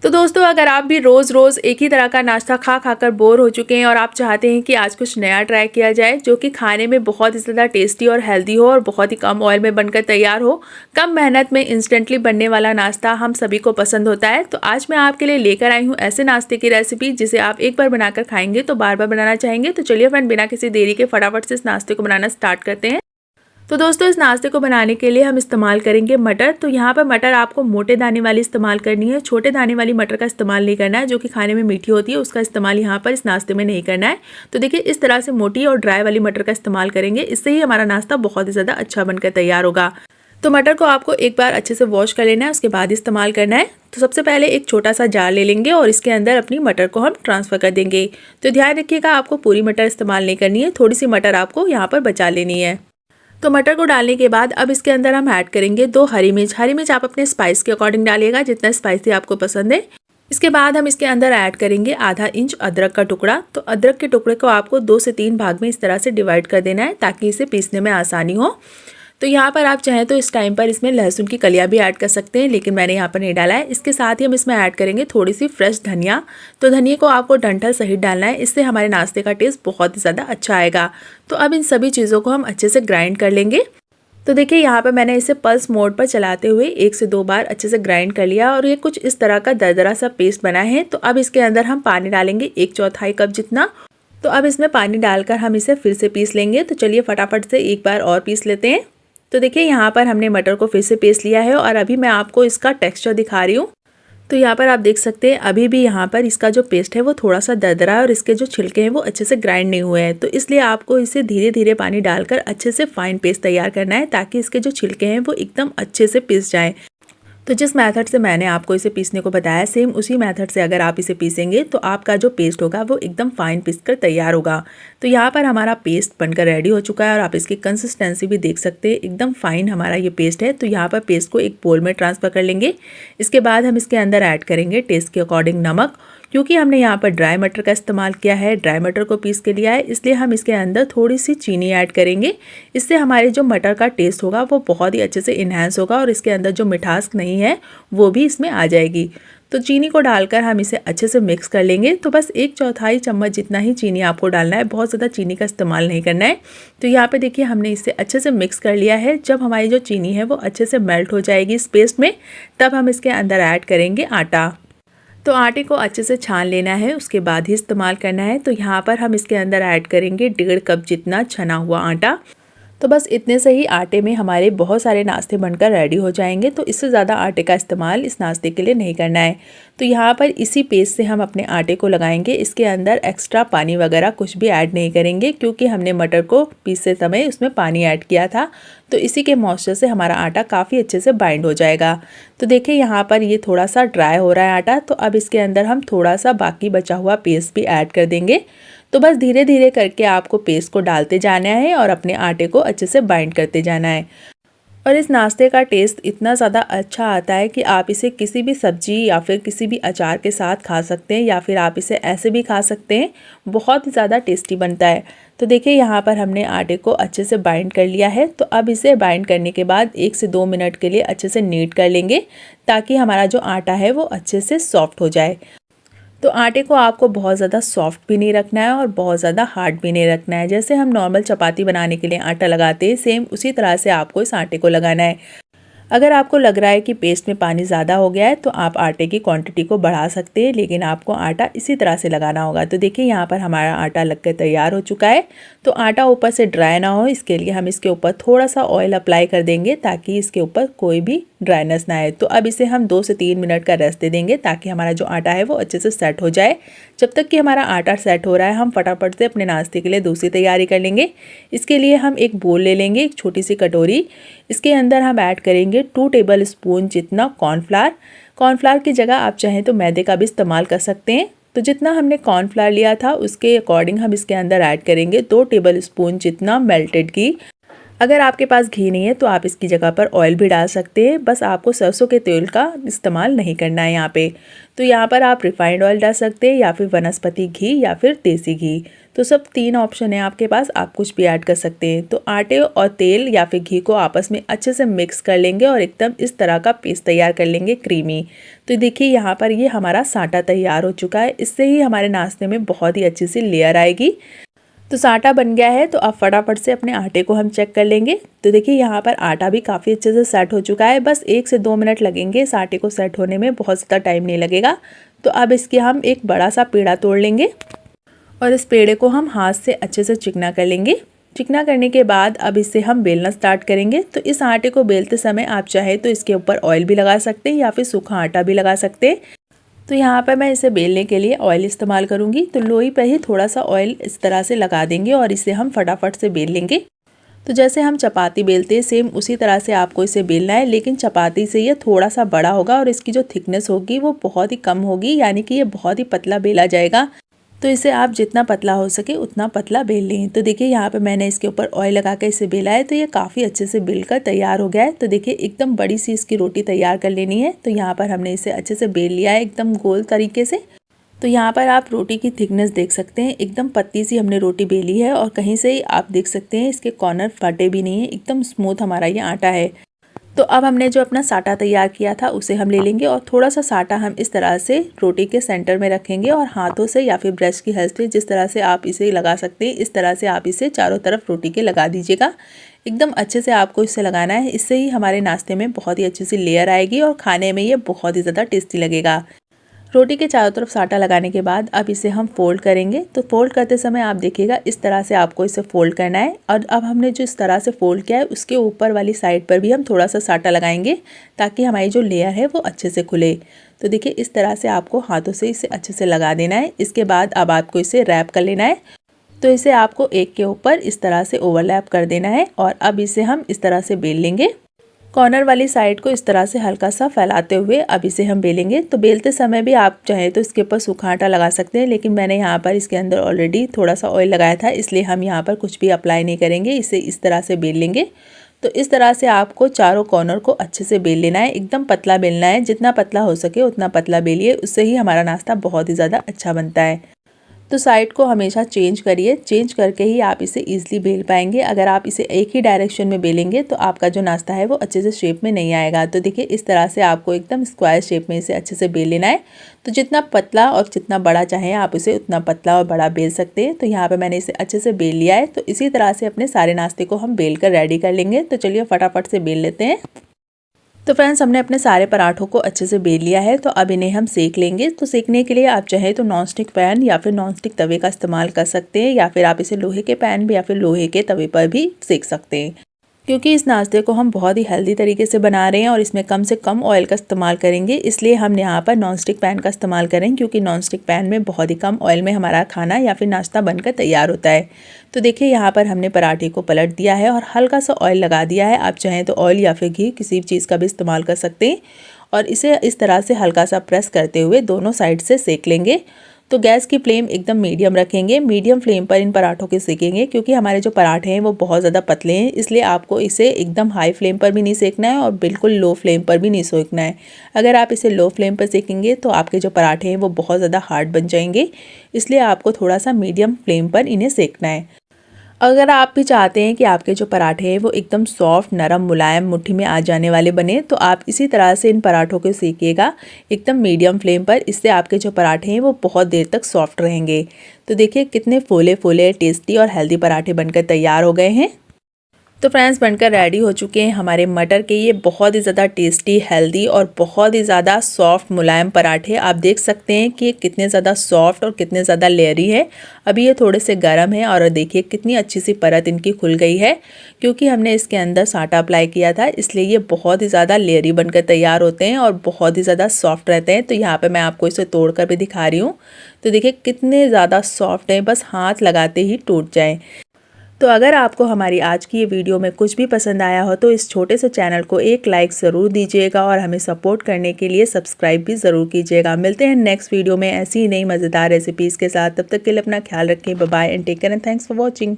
तो दोस्तों, अगर आप भी रोज़ रोज़ एक ही तरह का नाश्ता खा खाकर बोर हो चुके हैं और आप चाहते हैं कि आज कुछ नया ट्राई किया जाए जो कि खाने में बहुत ही ज़्यादा टेस्टी और हेल्दी हो और बहुत ही कम ऑयल में बनकर तैयार हो, कम मेहनत में इंस्टेंटली बनने वाला नाश्ता हम सभी को पसंद होता है। तो आज मैं आपके लिए लेकर आई हूँ ऐसे नाश्ते की रेसिपी जिसे आप एक बार बनाकर खाएंगे तो बार बार बनाना चाहेंगे। तो चलिए फ्रेंड, बिना किसी देरी के फटाफट से इस नाश्ते को बनाना स्टार्ट करते हैं। तो दोस्तों, इस नाश्ते को बनाने के लिए हम इस्तेमाल करेंगे मटर। तो यहाँ पर मटर आपको मोटे दाने वाली इस्तेमाल करनी है, छोटे दाने वाली मटर का इस्तेमाल नहीं करना है जो कि खाने में मीठी होती है, उसका इस्तेमाल यहाँ पर इस नाश्ते में नहीं करना है। तो देखिए, इस तरह से मोटी और ड्राई वाली मटर का इस्तेमाल करेंगे, इससे ही हमारा नाश्ता बहुत ही ज़्यादा अच्छा बनकर तैयार होगा। तो मटर को आपको एक बार अच्छे से वॉश कर लेना है, उसके बाद इस्तेमाल करना है। तो सबसे पहले एक छोटा सा जार ले लेंगे और इसके अंदर अपनी मटर को हम ट्रांसफ़र कर देंगे। तो ध्यान रखिएगा, आपको पूरी मटर इस्तेमाल नहीं करनी है, थोड़ी सी मटर आपको यहाँ पर बचा लेनी है। तो मटर को डालने के बाद अब इसके अंदर हम ऐड करेंगे 2 हरी मिर्च। हरी मिर्च आप अपने स्पाइस के अकॉर्डिंग डालिएगा, जितना स्पाइसी आपको पसंद है। इसके बाद हम इसके अंदर ऐड करेंगे आधा इंच अदरक का टुकड़ा। तो अदरक के टुकड़े को आपको 2 से 3 भाग में इस तरह से डिवाइड कर देना है ताकि इसे पीसने में आसानी हो। तो यहाँ पर आप चाहें तो इस टाइम पर इसमें लहसुन की कलियाँ भी ऐड कर सकते हैं, लेकिन मैंने यहाँ पर नहीं डाला है। इसके साथ ही हम इसमें ऐड करेंगे थोड़ी सी फ्रेश धनिया। तो धनिया को आपको डंठल सहित डालना है, इससे हमारे नाश्ते का टेस्ट बहुत ही ज़्यादा अच्छा आएगा। तो अब इन सभी चीज़ों को हम अच्छे से ग्राइंड कर लेंगे। तो देखिए, यहाँ पर मैंने इसे पल्स मोड पर चलाते हुए 1 से 2 बार अच्छे से ग्राइंड कर लिया और ये कुछ इस तरह का दरदरा सा पेस्ट बना है। तो अब इसके अंदर हम पानी डालेंगे 1/4 कप जितना। तो अब इसमें पानी डालकर हम इसे फिर से पीस लेंगे। तो चलिए फटाफट से एक बार और पीस लेते हैं। तो देखिए, यहाँ पर हमने मटर को फिर से पीस लिया है और अभी मैं आपको इसका टेक्सचर दिखा रही हूँ। तो यहाँ पर आप देख सकते हैं अभी भी यहाँ पर इसका जो पेस्ट है वो थोड़ा सा दरदरा है और इसके जो छिलके हैं वो अच्छे से ग्राइंड नहीं हुए हैं। तो इसलिए आपको इसे धीरे धीरे पानी डालकर अच्छे से फाइन पेस्ट तैयार करना है ताकि इसके जो छिलके हैं वो एकदम अच्छे से पिस जाएं। तो जिस मेथड से मैंने आपको इसे पीसने को बताया, सेम उसी मेथड से अगर आप इसे पीसेंगे तो आपका जो पेस्ट होगा वो एकदम फाइन पीस कर तैयार होगा। तो यहाँ पर हमारा पेस्ट बनकर रेडी हो चुका है और आप इसकी कंसिस्टेंसी भी देख सकते हैं, एकदम फाइन हमारा ये पेस्ट है। तो यहाँ पर पेस्ट को एक बोल में ट्रांसफ़र कर लेंगे। इसके बाद हम इसके अंदर ऐड करेंगे टेस्ट के अकॉर्डिंग नमक। क्योंकि हमने यहाँ पर ड्राई मटर का इस्तेमाल किया है, ड्राई मटर को पीस के लिया है, इसलिए हम इसके अंदर थोड़ी सी चीनी ऐड करेंगे। इससे हमारे जो मटर का टेस्ट होगा वो बहुत ही अच्छे से इन्हांस होगा और इसके अंदर जो मिठास नहीं है वो भी इसमें आ जाएगी। तो चीनी को डालकर हम इसे अच्छे से मिक्स कर लेंगे। तो बस 1/4 चम्मच जितना ही चीनी आपको डालना है, बहुत ज़्यादा चीनी का इस्तेमाल नहीं करना है। तो यहाँ पे देखिए, हमने इसे अच्छे से मिक्स कर लिया है। जब हमारी जो चीनी है वो अच्छे से मेल्ट हो जाएगी इस पेस्ट में, तब हम इसके अंदर ऐड करेंगे आटा। तो आटे को अच्छे से छान लेना है, उसके बाद ही इस्तेमाल करना है। तो यहाँ पर हम इसके अंदर ऐड करेंगे 1.5 कप जितना छना हुआ आटा। तो बस इतने से ही आटे में हमारे बहुत सारे नाश्ते बनकर रेडी हो जाएंगे। तो इससे ज़्यादा आटे का इस्तेमाल इस नाश्ते के लिए नहीं करना है। तो यहाँ पर इसी पेस्ट से हम अपने आटे को लगाएंगे, इसके अंदर एक्स्ट्रा पानी वगैरह कुछ भी ऐड नहीं करेंगे क्योंकि हमने मटर को पीसते समय उसमें पानी ऐड किया था। तो इसी के मॉइस्चर से हमारा आटा काफ़ी अच्छे से बाइंड हो जाएगा। तो देखिए, यहाँ पर ये थोड़ा सा ड्राई हो रहा है आटा। तो अब इसके अंदर हम थोड़ा सा बाकी बचा हुआ पेस्ट भी ऐड कर देंगे। तो बस धीरे धीरे करके आपको पेस्ट को डालते जाना है और अपने आटे को अच्छे से बाइंड करते जाना है। और इस नाश्ते का टेस्ट इतना ज़्यादा अच्छा आता है कि आप इसे किसी भी सब्जी या फिर किसी भी अचार के साथ खा सकते हैं या फिर आप इसे ऐसे भी खा सकते हैं, बहुत ही ज़्यादा टेस्टी बनता है। तो देखिए, यहाँ पर हमने आटे को अच्छे से बाइंड कर लिया है। तो अब इसे बाइंड करने के बाद 1 से 2 मिनट के लिए अच्छे से नीट कर लेंगे ताकि हमारा जो आटा है वो अच्छे से सॉफ्ट हो जाए। तो आटे को आपको बहुत ज़्यादा सॉफ्ट भी नहीं रखना है और बहुत ज़्यादा हार्ड भी नहीं रखना है। जैसे हम नॉर्मल चपाती बनाने के लिए आटा लगाते हैं, सेम उसी तरह से आपको इस आटे को लगाना है। अगर आपको लग रहा है कि पेस्ट में पानी ज़्यादा हो गया है तो आप आटे की क्वांटिटी को बढ़ा सकते हैं, लेकिन आपको आटा इसी तरह से लगाना होगा। तो देखिए, यहाँ पर हमारा आटा लगकर तैयार हो चुका है। तो आटा ऊपर से ड्राई ना हो, इसके लिए हम इसके ऊपर थोड़ा सा ऑयल अप्लाई कर देंगे ताकि इसके ऊपर कोई भी ड्राइनेस ना आए। तो अब इसे हम 2 से 3 मिनट का रेस्ट दे देंगे ताकि हमारा जो आटा है वो अच्छे से सेट हो जाए। जब तक कि हमारा आटा सेट हो रहा है, हम फटाफट से अपने नाश्ते के लिए दूसरी तैयारी कर लेंगे। इसके लिए हम एक बोल ले लेंगे, एक छोटी सी कटोरी। इसके अंदर हम ऐड करेंगे 2 टेबल स्पून जितना कॉर्नफ्लावर। कॉर्नफ्लावर की जगह आप चाहें तो मैदे का भी इस्तेमाल कर सकते हैं। तो जितना हमने कॉर्नफ्लावर लिया था उसके अकॉर्डिंग हम इसके अंदर ऐड करेंगे 2 टेबल स्पून जितना मेल्टेड घी। अगर आपके पास घी नहीं है तो आप इसकी जगह पर ऑयल भी डाल सकते हैं, बस आपको सरसों के तेल का इस्तेमाल नहीं करना है यहाँ पे। तो यहाँ पर आप रिफाइंड ऑयल डाल सकते हैं या फिर वनस्पति घी या फिर देसी घी। तो सब 3 ऑप्शन है आपके पास, आप कुछ भी ऐड कर सकते हैं। तो आटे और तेल या फिर घी को आपस में अच्छे से मिक्स कर लेंगे और एकदम इस तरह का पेस्ट तैयार कर लेंगे क्रीमी। तो देखिए यहाँ पर ये हमारा साटा तैयार हो चुका है। इससे ही हमारे नाश्ते में बहुत ही अच्छी सी लेयर आएगी। तो साटा बन गया है, तो अब फटाफट से अपने आटे को हम चेक कर लेंगे। तो देखिए यहाँ पर आटा भी काफ़ी अच्छे से सेट हो चुका है। बस 1 से 2 मिनट लगेंगे इस आटे को सेट होने में, बहुत ज़्यादा टाइम नहीं लगेगा। तो अब इसके हम एक बड़ा सा पेड़ा तोड़ लेंगे और इस पेड़े को हम हाथ से अच्छे से चिकना कर लेंगे। चिकना करने के बाद अब इसे हम बेलना स्टार्ट करेंगे। तो इस आटे को बेलते समय आप चाहे तो इसके ऊपर ऑयल भी लगा सकते हैं या फिर सूखा आटा भी लगा सकते हैं। तो यहाँ पर मैं इसे बेलने के लिए ऑयल इस्तेमाल करूँगी। तो लोई पर ही थोड़ा सा ऑयल इस तरह से लगा देंगे और इसे हम फटाफट से बेल लेंगे। तो जैसे हम चपाती बेलते हैं सेम उसी तरह से आपको इसे बेलना है, लेकिन चपाती से ये थोड़ा सा बड़ा होगा और इसकी जो थिकनेस होगी वो बहुत ही कम होगी, यानी कि ये बहुत ही पतला बेला जाएगा। तो इसे आप जितना पतला हो सके उतना पतला बेल लें। तो देखिए यहाँ पे मैंने इसके ऊपर ऑयल लगा कर इसे बेला है, तो ये काफ़ी अच्छे से बेल कर तैयार हो गया है। तो देखिए एकदम बड़ी सी इसकी रोटी तैयार कर लेनी है। तो यहाँ पर हमने इसे अच्छे से बेल लिया है एकदम गोल तरीके से। तो यहाँ पर आप रोटी की थिकनेस देख सकते हैं, एकदम पतली सी हमने रोटी बेली है और कहीं से ही आप देख सकते हैं इसके कॉर्नर फटे भी नहीं है, एकदम स्मूथ हमारा ये आटा है। तो अब हमने जो अपना साटा तैयार किया था उसे हम ले लेंगे और थोड़ा सा साटा हम इस तरह से रोटी के सेंटर में रखेंगे और हाथों से या फिर ब्रश की हेल्प से जिस तरह से आप इसे लगा सकते हैं इस तरह से आप इसे चारों तरफ रोटी के लगा दीजिएगा। एकदम अच्छे से आपको इसे लगाना है, इससे ही हमारे नाश्ते में बहुत ही अच्छी सी लेयर आएगी और खाने में ये बहुत ही ज़्यादा टेस्टी लगेगा। रोटी के चारों तरफ साटा लगाने के बाद अब इसे हम फोल्ड करेंगे। तो फोल्ड करते समय आप देखिएगा इस तरह से आपको इसे फोल्ड करना है और अब हमने जो इस तरह से फोल्ड किया है उसके ऊपर वाली साइड पर भी हम थोड़ा सा साटा लगाएंगे ताकि हमारी जो लेयर है वो अच्छे से खुले। तो देखिए इस तरह से आपको हाथों से इसे अच्छे से लगा देना है। इसके बाद अब आपको इसे रैप कर लेना है। तो इसे आपको एक के ऊपर इस तरह से ओवरलैप कर देना है और अब इसे हम इस तरह से बेल लेंगे। कॉर्नर वाली साइड को इस तरह से हल्का सा फैलाते हुए अब इसे हम बेलेंगे। तो बेलते समय भी आप चाहें तो इसके ऊपर सूखा आटा लगा सकते हैं, लेकिन मैंने यहाँ पर इसके अंदर ऑलरेडी थोड़ा सा ऑयल लगाया था, इसलिए हम यहाँ पर कुछ भी अप्लाई नहीं करेंगे, इसे इस तरह से बेल लेंगे। तो इस तरह से आपको चारों कॉर्नर को अच्छे से बेल लेना है, एकदम पतला बेलना है, जितना पतला हो सके उतना पतला बेलिए, उससे ही हमारा नाश्ता बहुत ही ज़्यादा अच्छा बनता है। तो साइड को हमेशा चेंज करिए, चेंज करके ही आप इसे ईजिली बेल पाएंगे। अगर आप इसे एक ही डायरेक्शन में बेलेंगे तो आपका जो नाश्ता है वो अच्छे से शेप में नहीं आएगा। तो देखिए इस तरह से आपको एकदम स्क्वायर शेप में इसे अच्छे से बेल लेना है। तो जितना पतला और जितना बड़ा चाहें आप इसे उतना पतला और बड़ा बेल सकते हैं। तो यहाँ पर मैंने इसे अच्छे से बेल लिया है। तो इसी तरह से अपने सारे नाश्ते को हम बेल कर रेडी कर लेंगे। तो चलिए फटाफट से बेल लेते हैं। तो फ्रेंड्स हमने अपने सारे पराठों को अच्छे से बेल लिया है। तो अब इन्हें हम सेक लेंगे। तो सेकने के लिए आप चाहे तो नॉन स्टिक पैन या फिर नॉन स्टिक तवे का इस्तेमाल कर सकते हैं, या फिर आप इसे लोहे के पैन भी या फिर लोहे के तवे पर भी सेक सकते हैं। क्योंकि इस नाश्ते को हम बहुत ही हेल्दी तरीके से बना रहे हैं और इसमें कम से कम ऑयल का इस्तेमाल करेंगे, इसलिए हम यहाँ पर नॉन स्टिक पैन का इस्तेमाल करें, क्योंकि नॉन स्टिक पैन में बहुत ही कम ऑयल में हमारा खाना या फिर नाश्ता बनकर तैयार होता है। तो देखिए यहाँ पर हमने पराठे को पलट दिया है और हल्का सा ऑयल लगा दिया है। आप चाहें तो ऑयल या फिर घी किसी भी चीज़ का भी इस्तेमाल कर सकते हैं और इसे इस तरह से हल्का सा प्रेस करते हुए दोनों साइड से सेक लेंगे। तो गैस की फ्लेम एकदम मीडियम रखेंगे, मीडियम फ्लेम पर इन पराठों के सेकेंगे, क्योंकि हमारे जो पराठे हैं वो बहुत ज़्यादा पतले हैं, इसलिए आपको इसे एकदम हाई फ्लेम पर भी नहीं सेकना है और बिल्कुल लो फ्लेम पर भी नहीं सेकना है। अगर आप इसे लो फ्लेम पर सेकेंगे तो आपके जो पराठे हैं वो बहुत ज़्यादा हार्ड बन जाएंगे, इसलिए आपको थोड़ा सा मीडियम फ्लेम पर इन्हें सेकना है। अगर आप भी चाहते हैं कि आपके जो पराठे हैं वो एकदम सॉफ्ट, नरम, मुलायम, मुट्ठी में आ जाने वाले बने, तो आप इसी तरह से इन पराठों को सेकिएगा एकदम मीडियम फ्लेम पर। इससे आपके जो पराठे हैं वो बहुत देर तक सॉफ्ट रहेंगे। तो देखिए कितने फूले फूले, टेस्टी और हेल्दी पराठे बनकर तैयार हो गए हैं। तो फ्रेंड्स बनकर रेडी हो चुके हैं हमारे मटर के ये बहुत ही ज़्यादा टेस्टी, हेल्दी और बहुत ही ज़्यादा सॉफ्ट, मुलायम पराठे। आप देख सकते हैं कि कितने ज़्यादा सॉफ्ट और कितने ज़्यादा लेयरी है। अभी ये थोड़े से गर्म है और देखिए कितनी अच्छी सी परत इनकी खुल गई है, क्योंकि हमने इसके अंदर साटा अप्लाई किया था, इसलिए ये बहुत ही ज़्यादा लेयरी बनकर तैयार होते हैं और बहुत ही ज़्यादा सॉफ्ट रहते हैं। तो यहाँ पर मैं आपको इसे तोड़ कर भी दिखा रही हूँ। तो देखिए कितने ज़्यादा सॉफ्ट हैं, बस हाथ लगाते ही टूट जाएँ। तो अगर आपको हमारी आज की ये वीडियो में कुछ भी पसंद आया हो तो इस छोटे से चैनल को एक लाइक ज़रूर दीजिएगा और हमें सपोर्ट करने के लिए सब्सक्राइब भी ज़रूर कीजिएगा। मिलते हैं नेक्स्ट वीडियो में ऐसी ही नई मज़ेदार रेसिपीज़ के साथ। तब तक के लिए अपना ख्याल रखें। Bye bye and take care and thanks for watching.